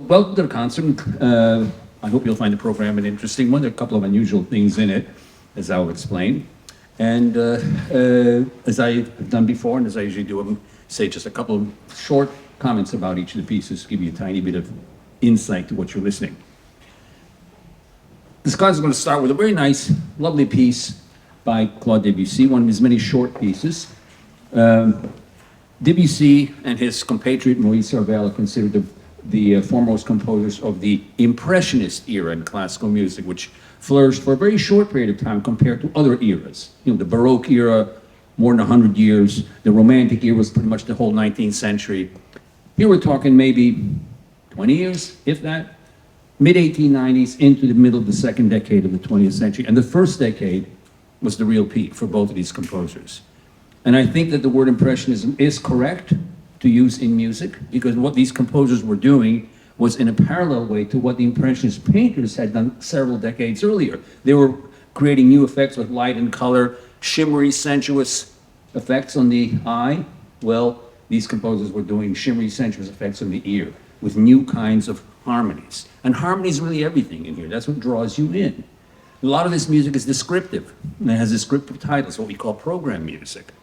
Welcome to the concert. I hope you'll find the program an interesting one. There are a couple of unusual things in it, as I'll explain. And as I've done before, and as I usually do, I'm say just a couple of short comments about each of the pieces, give you a tiny bit of insight to what you're listening. This concert is going to start with a very nice, lovely piece by Claude Debussy, one of his many short pieces. Debussy and his compatriot Maurice Ravel are considered the foremost composers of the Impressionist era in classical music, which flourished for a very short period of time compared to other eras. You know, the Baroque era, more than 100 years. The Romantic era was pretty much the whole 19th century. Here we're talking maybe 20 years, if that. Mid-1890s into the middle of the second decade of the 20th century. And the first decade was the real peak for both of these composers. And I think that the word Impressionism is correct to use in music, because what these composers were doing was in a parallel way to what the Impressionist painters had done several decades earlier. They were creating new effects with light and color, shimmery, sensuous effects on the eye. Well, these composers were doing shimmery, sensuous effects on the ear with new kinds of harmonies. And harmony is really everything in here. That's what draws you in. A lot of this music is descriptive, and it has descriptive titles, what we call program music.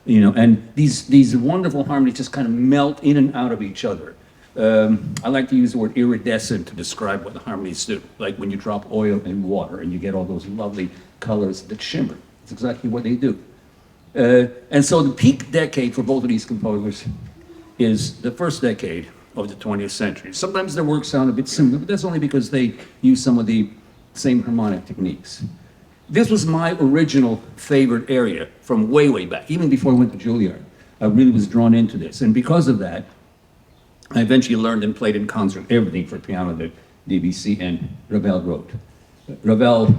You know, and these wonderful harmonies just kind of melt in and out of each other. I like to use the word iridescent to describe what the harmonies do, like when you drop oil in water and you get all those lovely colors that shimmer. It's exactly what they do. And so the peak decade for both of these composers is the first decade of the 20th century. Sometimes their works sound a bit similar, but that's only because they use some of the same harmonic techniques. This was my original favorite area from way, way back, even before I went to Juilliard. I really was drawn into this. And because of that, I eventually learned and played in concert everything for piano that Debussy and Ravel wrote. Ravel,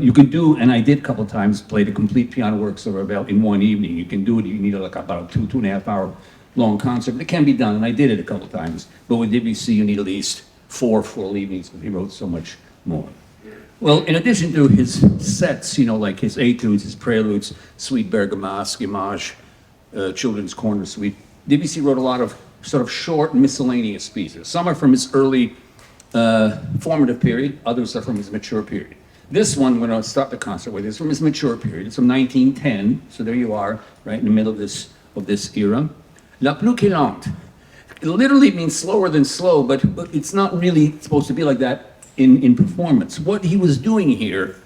you can do, and I did a couple times, play the complete piano works of Ravel in one evening. You can do it, you need like about a 2.5 hour long concert. It can be done, and I did it a couple times. But with Debussy, you need at least four full evenings, because he wrote so much more. Well, in addition to his sets, you know, like his etudes, his preludes, Suite Bergamasque, Image, Children's Corner Suite, Debussy wrote a lot of sort of short miscellaneous pieces. Some are from his early formative period, others are from his mature period. This one, when I start the concert with, is from his mature period. It's from 1910, so there you are, right in the middle of this era. La plus que lente. It literally means slower than slow, but it's not really supposed to be like that in performance. What he was doing here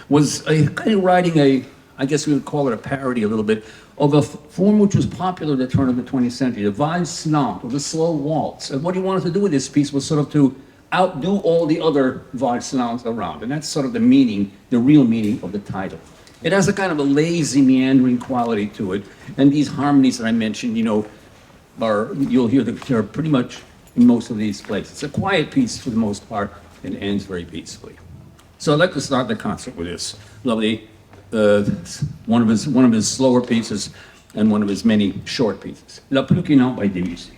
was kind of writing I guess we would call it a parody a little bit, of a form which was popular at the turn of the 20th century, the valse lente, or the slow waltz. And what he wanted to do with this piece was sort of to outdo all the other valse lentes around. And that's sort of the meaning, the real meaning of the title. It has a kind of a lazy, meandering quality to it. And these harmonies that I mentioned, you know, you'll hear they're pretty much in most of these places. It's a quiet piece for the most part, and ends very peacefully. So I'd like to start the concert with this lovely, one of his slower pieces and one of his many short pieces. La plus que lente by Debussy.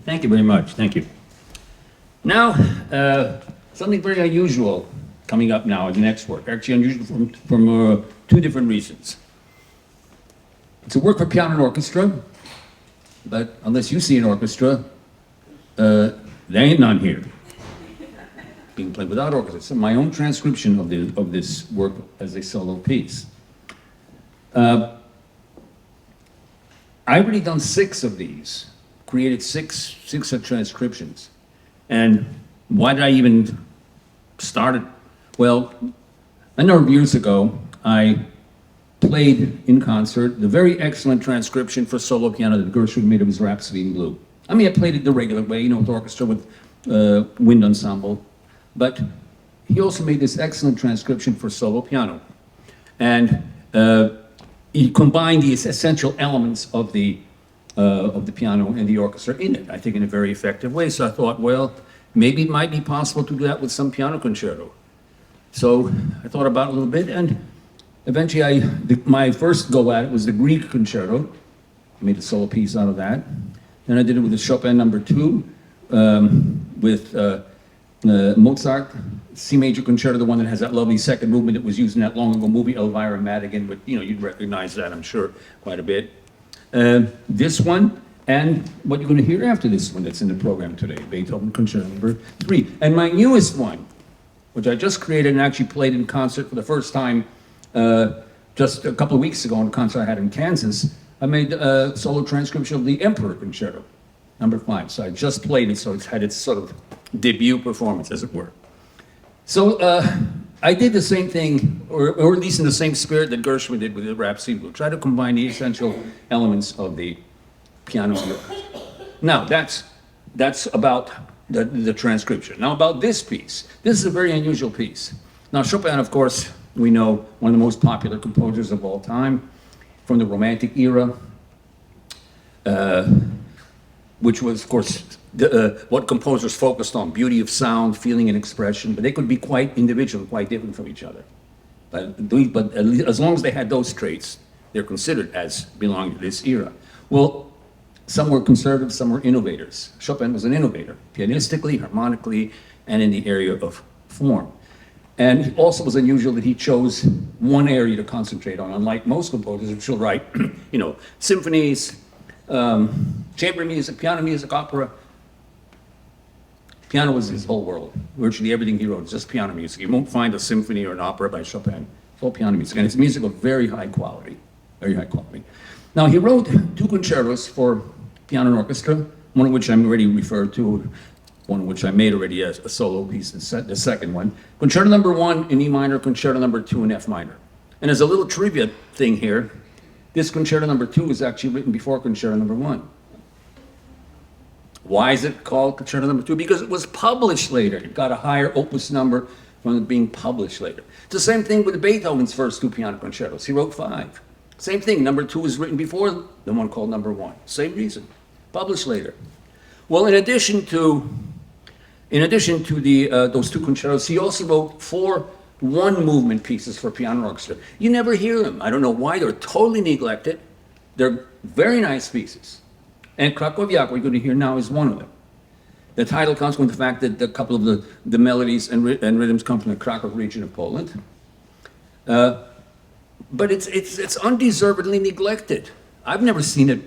Thank you very much. Thank you. Now, something very unusual coming up now in the next work. Actually, unusual from two different reasons. It's a work for piano and orchestra, but unless you see an orchestra, there ain't none here. Being played without orchestra. It's my own transcription of this work as a solo piece. I've already done 6 of these, created six transcriptions. And why did I even start it? Well, a number of years ago, I played in concert the very excellent transcription for solo piano that Gershwin made of his Rhapsody in Blue. I mean, I played it the regular way, you know, with orchestra, with wind ensemble. But he also made this excellent transcription for solo piano. And he combined these essential elements of the piano and the orchestra in it, I think in a very effective way. So I thought, well, maybe it might be possible to do that with some piano concerto. So I thought about it a little bit, and eventually my first go at it was the Grieg concerto. I made a solo piece out of that. Then I did it with the Chopin number 2, with Mozart, C major concerto, the one that has that lovely second movement that was used in that long ago movie, Elvira Madigan, but you know, you'd recognize that, I'm sure, quite a bit. This one, and what you're going to hear after this one that's in the program today, Beethoven Concerto number 3. And my newest one, which I just created and actually played in concert for the first time just a couple of weeks ago in a concert I had in Kansas. I made a solo transcription of the Emperor Concerto, number 5. So I just played it, so it's had its sort of debut performance, as it were. So I did the same thing, or at least in the same spirit that Gershwin did with the Rhapsody. We'll try to combine the essential elements of the piano. Now, that's about the transcription. Now, about this piece. This is a very unusual piece. Now, Chopin, of course, we know, one of the most popular composers of all time, from the Romantic era, which was, of course, what composers focused on: beauty of sound, feeling, and expression. But they could be quite individual, quite different from each other. But as long as they had those traits, they're considered as belonging to this era. Well, some were conservative, some were innovators. Chopin was an innovator, pianistically, harmonically, and in the area of form. And it also was unusual that he chose one area to concentrate on, unlike most composers, which will write, you know, symphonies, chamber music, piano music, opera. Piano was his whole world. Virtually everything he wrote is just piano music. You won't find a symphony or an opera by Chopin. It's all piano music, and it's music of very high quality, very high quality. Now, he wrote 2 concertos for piano and orchestra, one of which I'm already referred to, one of which I made already as a solo piece, the second one. Concerto number 1 in E minor, concerto number 2 in F minor. And as a little trivia thing here, this concerto number 2 was actually written before concerto number 1. Why is it called concerto number 2? Because it was published later. It got a higher opus number from it being published later. It's the same thing with Beethoven's first 2 piano concertos. He wrote 5. Same thing, number 2 was written before the one called number 1. Same reason, published later. Well, in addition to those 2 concertos, he also wrote 4 one-movement pieces for piano and orchestra. You never hear them. I don't know why. They're totally neglected. They're very nice pieces. And Krakowiak, we're going to hear now, is one of them. The title comes from the fact that a couple of the melodies and rhythms come from the Krakow region of Poland. But it's undeservedly neglected. I've never seen it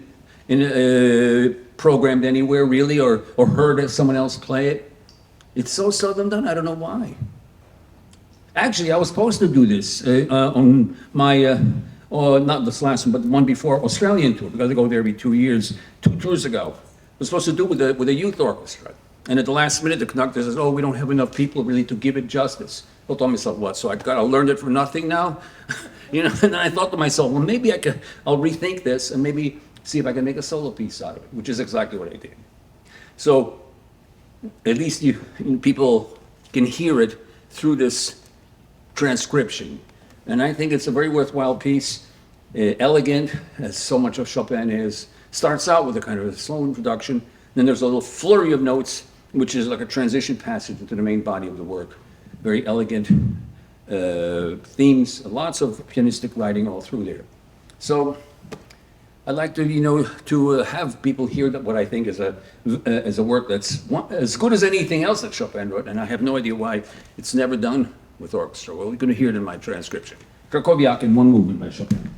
programmed anywhere, really, or heard someone else play it. It's so seldom done, I don't know why. Actually, I was supposed to do this on my, not this last one, but the one before, Australian tour, because I go there every 2 years. 2 tours ago, I was supposed to do it with a youth orchestra. And at the last minute, the conductor says, "Oh, we don't have enough people really to give it justice." I thought to myself, what, so I learned it for nothing now? You know, and I thought to myself, well, maybe I'll rethink this and maybe see if I can make a solo piece out of it, which is exactly what I did. So at least people can hear it through this transcription. And I think it's a very worthwhile piece, elegant, as so much of Chopin is. Starts out with a kind of a slow introduction, then there's a little flurry of notes, which is like a transition passage into the main body of the work. Very elegant, themes, lots of pianistic writing all through there. So I'd like to, have people hear that what I think is a work that's as good as anything else that Chopin wrote, and I have no idea why it's never done with orchestra. Well, we're going to hear it in my transcription. Krakowiak in one movement by Chopin.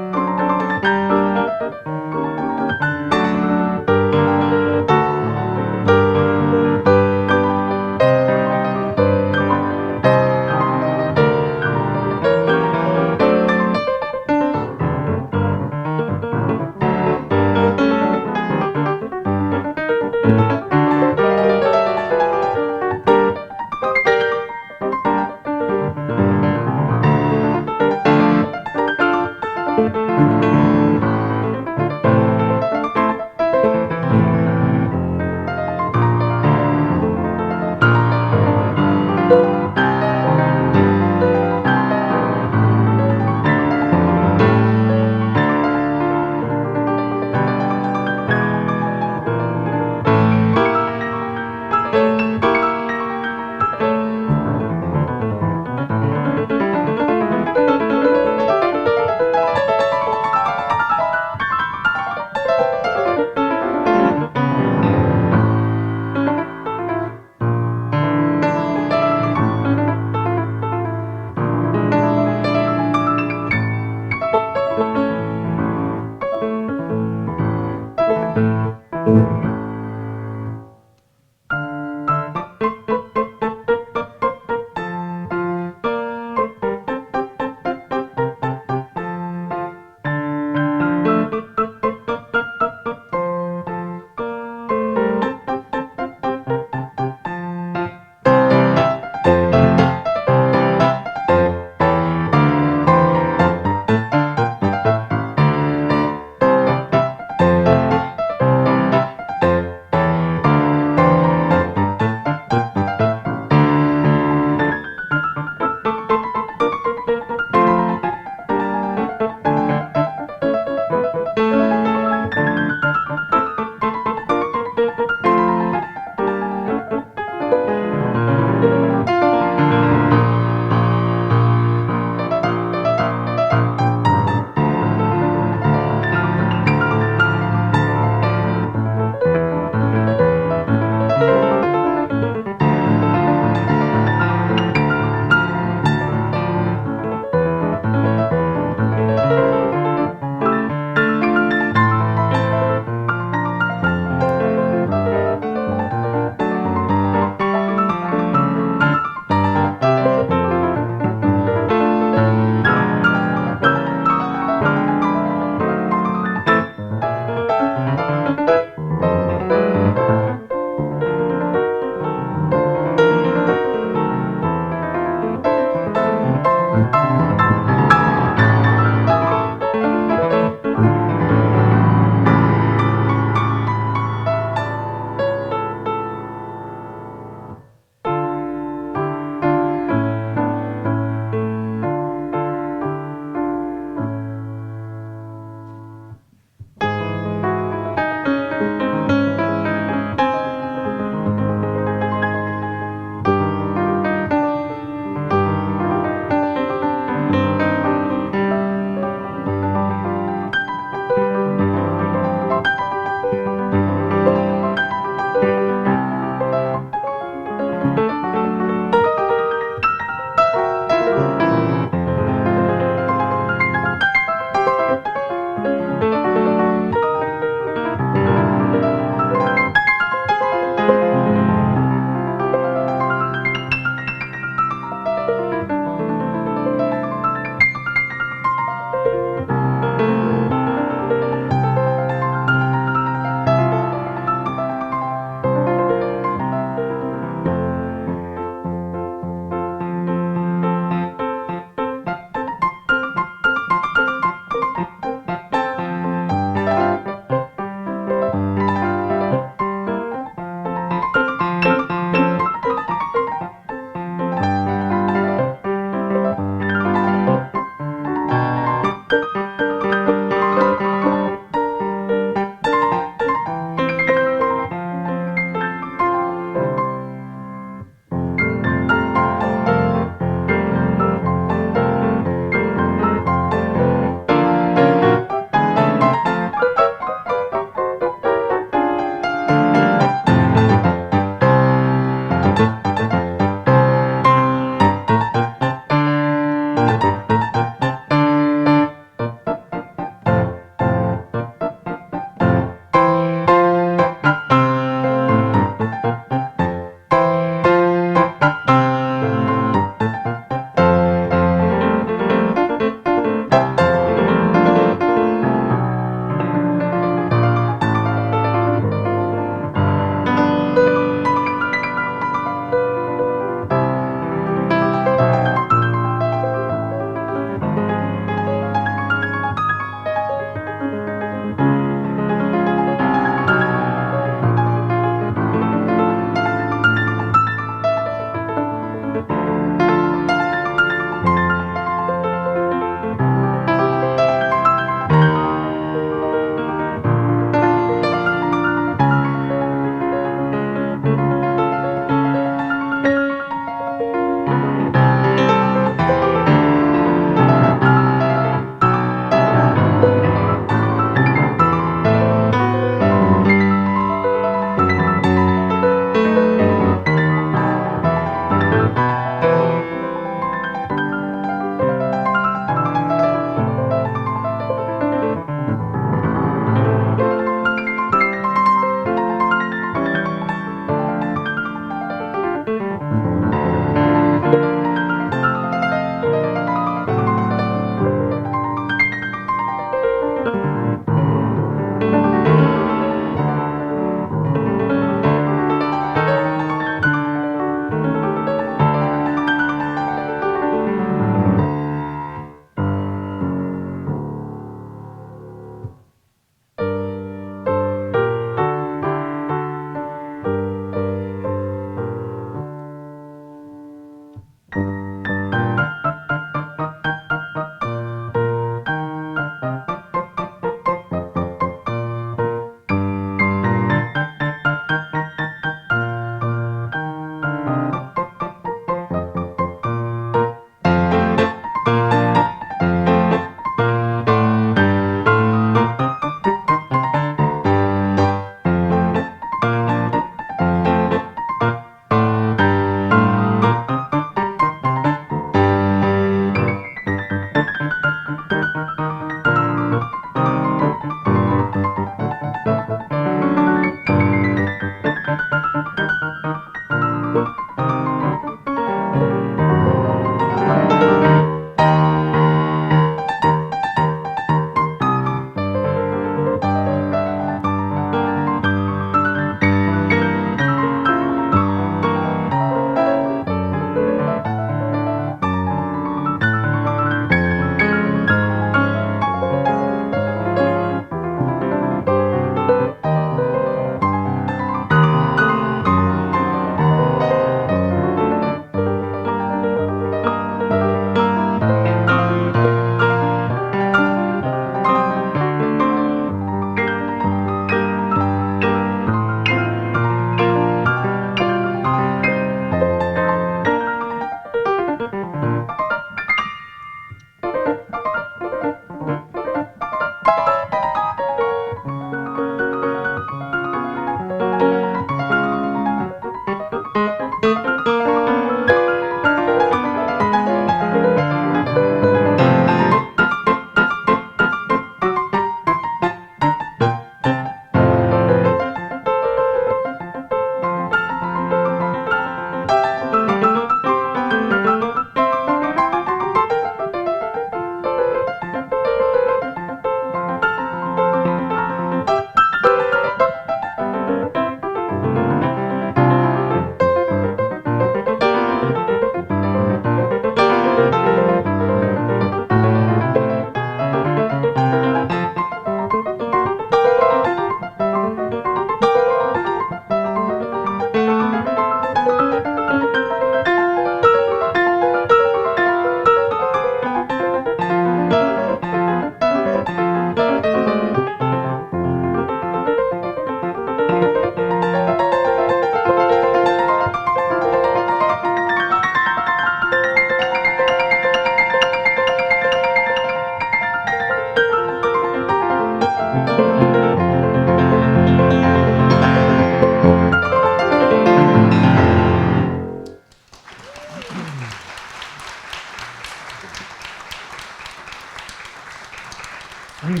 Thank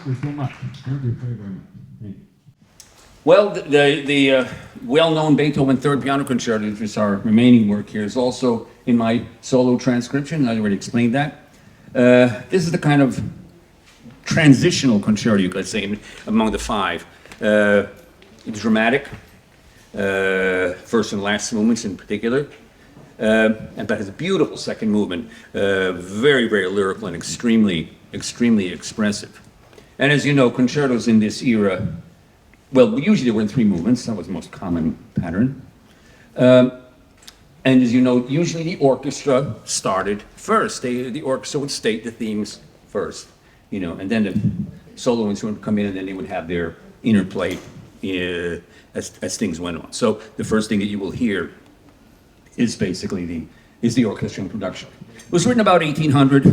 you so much. Thank you very, very much. Thank you. Well, the well-known Beethoven Third Piano Concerto, which is our remaining work here, is also in my solo transcription. I already explained that. This is the kind of transitional concerto, you could say, among the five. It's dramatic, first and last movements in particular. And that has a beautiful second movement, very, very lyrical and extremely, extremely expressive. And as you know, concertos in this era, well, usually they were in three movements. That was the most common pattern. And as you know, usually the orchestra started first. The orchestra would state the themes first, you know, and then the soloists would come in and then they would have their interplay as things went on. So the first thing that you will hear is basically the orchestra introduction. It was written about 1800,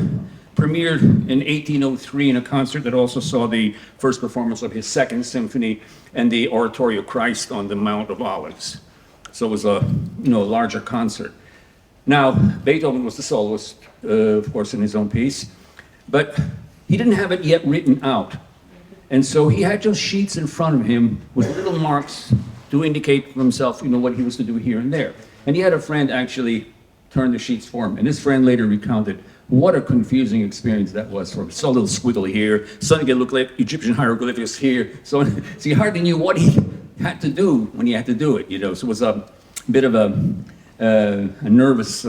premiered in 1803 in a concert that also saw the first performance of his Second Symphony and the Oratorio Christ on the Mount of Olives. So it was a larger concert. Now, Beethoven was the soloist, of course, in his own piece, but he didn't have it yet written out. And so he had just sheets in front of him with little marks to indicate for himself, what he was to do here and there. And he had a friend actually turn the sheets for him. And this friend later recounted what a confusing experience that was for him. Saw a little squiggly here, suddenly it looked like Egyptian hieroglyphics here. So he hardly knew what he had to do when he had to do it, So it was a bit of a nervous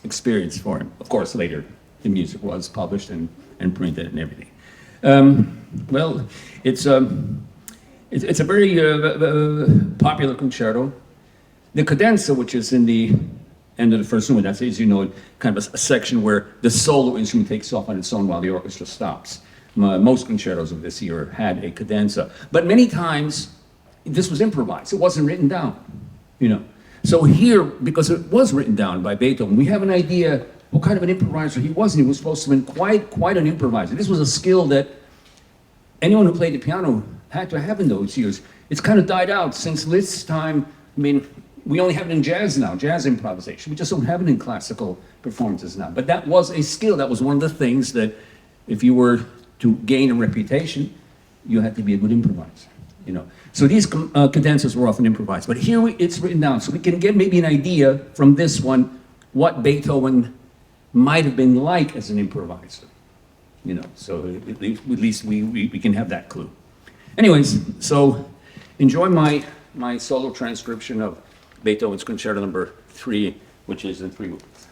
experience for him. Of course, later the music was published and printed and everything. Well, it's a very popular concerto. The cadenza, which is in the end of the first movement, that's, as you know, kind of a section where the solo instrument takes off on its own while the orchestra stops. Most concertos of this era had a cadenza, but many times this was improvised. It wasn't written down, So here, because it was written down by Beethoven, we have an idea what kind of an improviser he was, and he was supposed to be quite an improviser. This was a skill that anyone who played the piano had to have in those years. It's kind of died out since Liszt's time. I mean, we only have it in jazz now, jazz improvisation. We just don't have it in classical performances now. But that was a skill. That was one of the things that if you were to gain a reputation, you had to be a good improviser, So these cadenzas were often improvised. But here it's written down, so we can get maybe an idea from this one what Beethoven might have been like as an improviser, So at least we can have that clue. Anyways, so enjoy my solo transcription of Beethoven's Concerto Number 3, which is in 3 movements.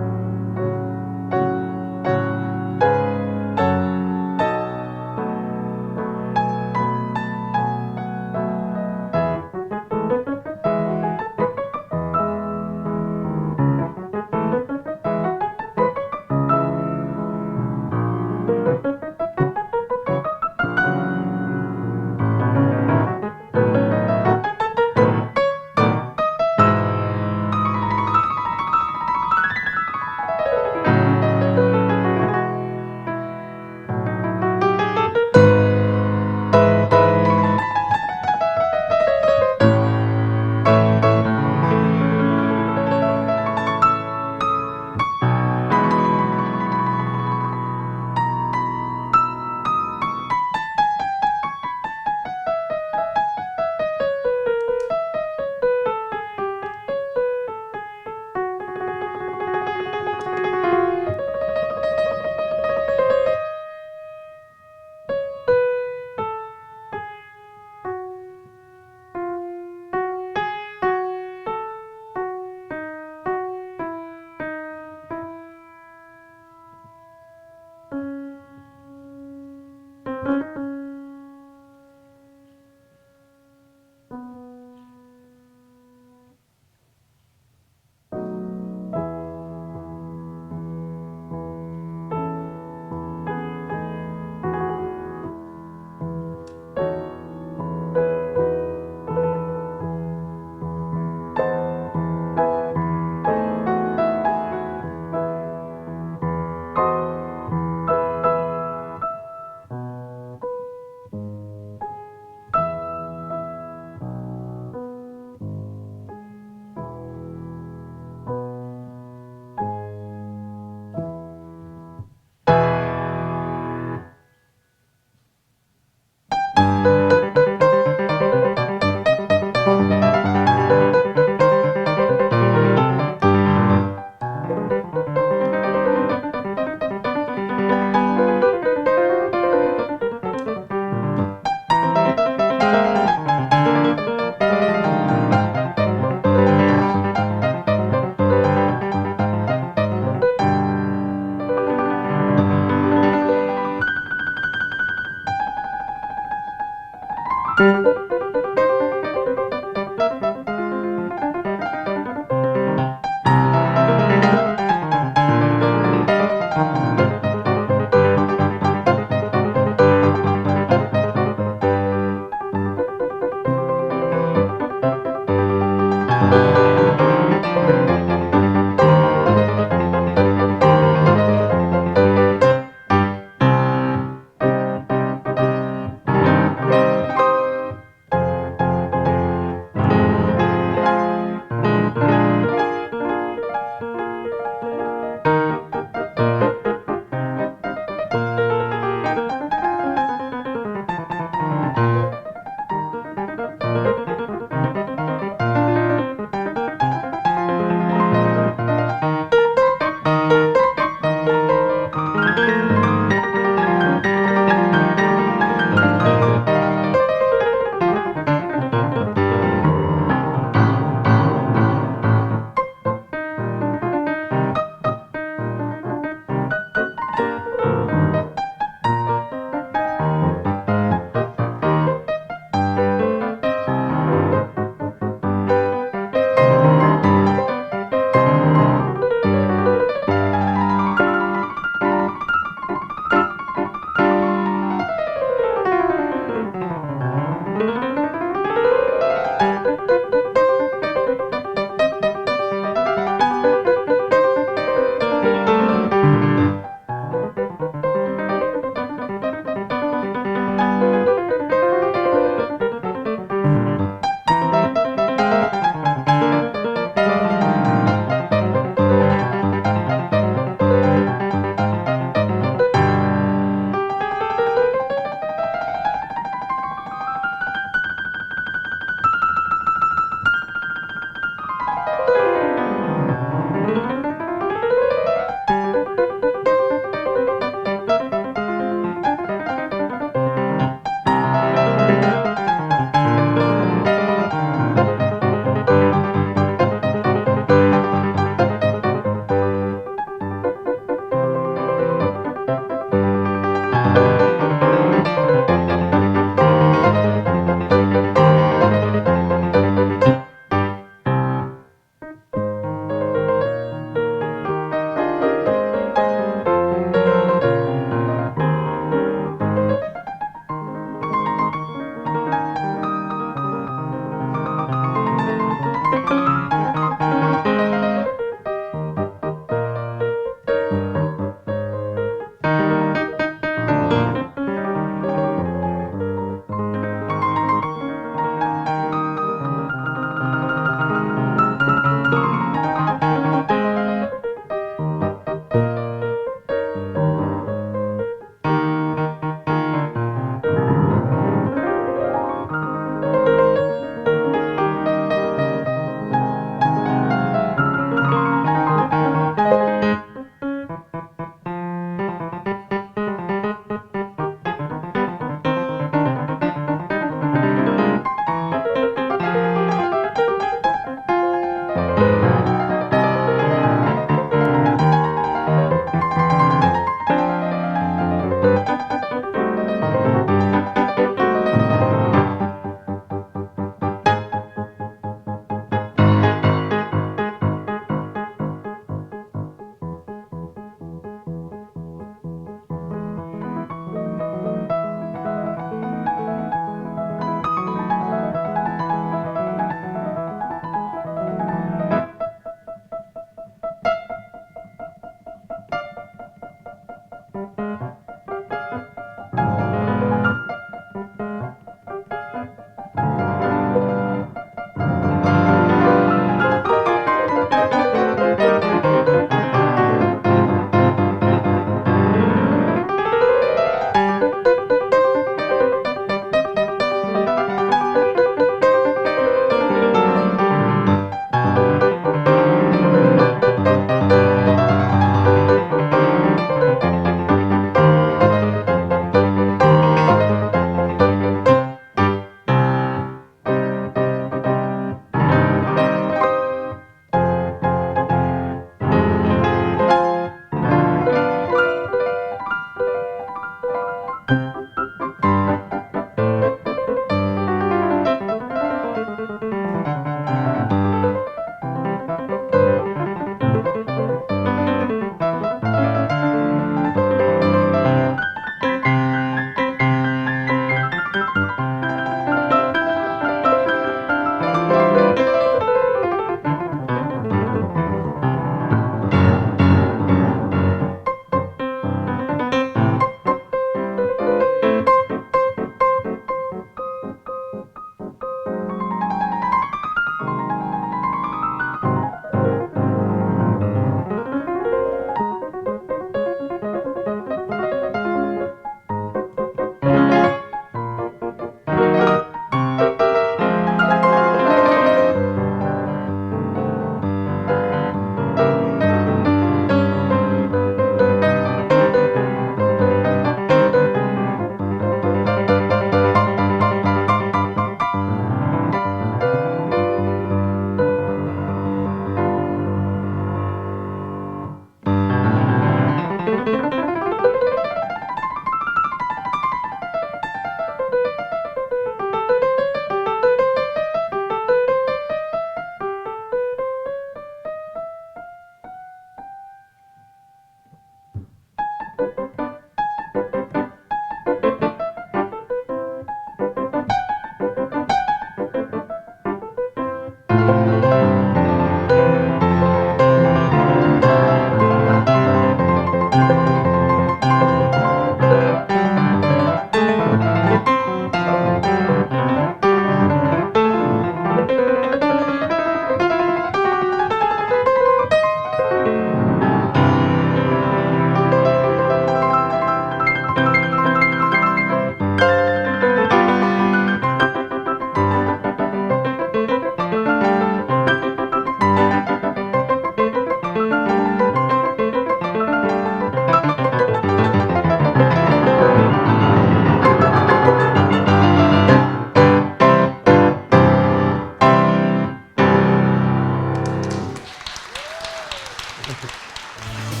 you.